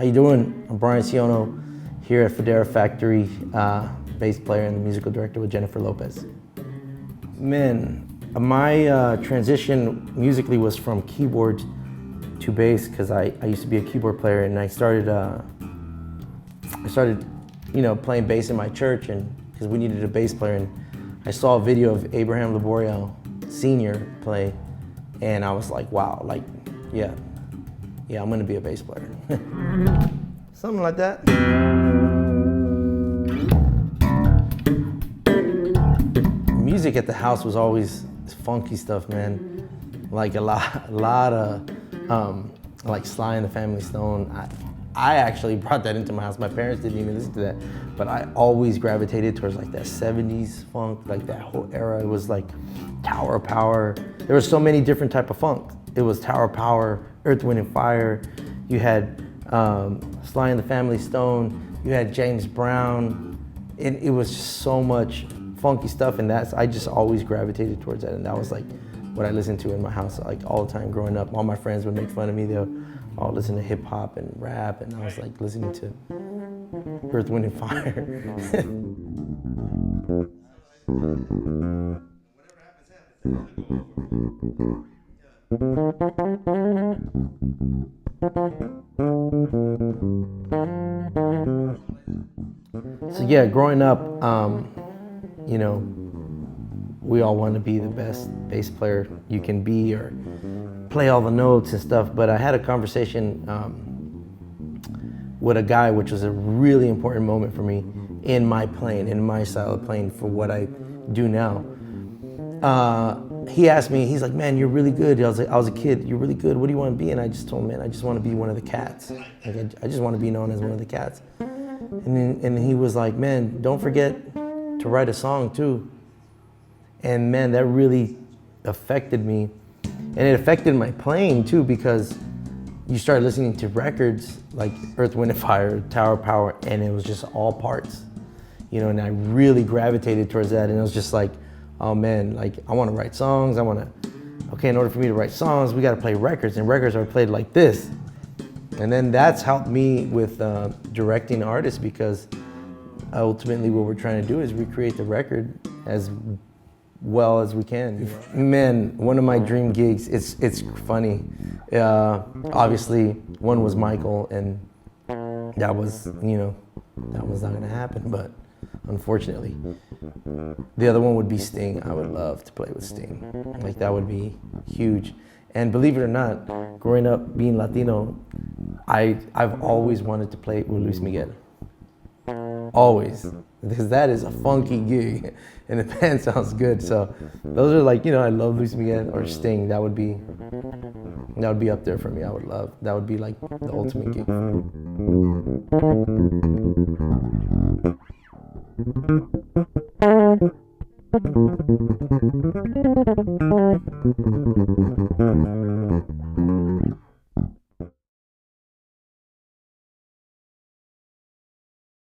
How you doing? I'm Bryant Siono here at Federa Factory, bass player and the musical director with Jennifer Lopez. Man, my transition musically was from keyboard to bass because I used to be a keyboard player, and I started playing bass in my church, and because we needed a bass player, and I saw a video of Abraham Laboriel Sr. play, and I was like, wow, like, yeah, I'm gonna be a bass player. Something like that. Music at the house was always funky stuff, man. Like a lot of like Sly and the Family Stone. I actually brought that into my house. My parents didn't even listen to that, but I always gravitated towards like that 70s funk, like that whole era. It was like Tower of Power. There were so many different type of funk. It was Tower of Power, Earth, Wind and Fire. You had Sly and the Family Stone. You had James Brown. It was just so much funky stuff, and I just always gravitated towards that, and that was like what I listened to in my house like all the time growing up. All my friends would make fun of me. They would all listen to hip hop and rap, and I was like listening to Earth, Wind and Fire. So yeah, growing up, you know, we all want to be the best bass player you can be or play all the notes and stuff, but I had a conversation with a guy, which was a really important moment for me in my playing, in my style of playing for what I do now. He asked me, he's like, man, you're really good. I was a kid, you're really good. What do you want to be? And I just told him, man, I just want to be one of the cats. Like, I just want to be known as one of the cats. And he was like, man, don't forget to write a song too. And man, that really affected me. And it affected my playing too, because you start listening to records like Earth, Wind and Fire, Tower of Power, and it was just all parts. You know, and I really gravitated towards that, and it was just like, oh man, like I want to write songs. Okay, in order for me to write songs, we got to play records, and records are played like this. And then that's helped me with directing artists, because ultimately what we're trying to do is recreate the record as well as we can. Man, one of my dream gigs, it's funny. Obviously, one was Michael, and that was, that was not gonna happen, but unfortunately. The other one would be Sting. I would love to play with Sting. Like, that would be huge. And believe it or not, growing up being Latino, I've always wanted to play with Luis Miguel. Always. Because that is a funky gig, and the band sounds good. So those are like, I love Luis Miguel or Sting. That would be up there for me. That would be like the ultimate gig for me.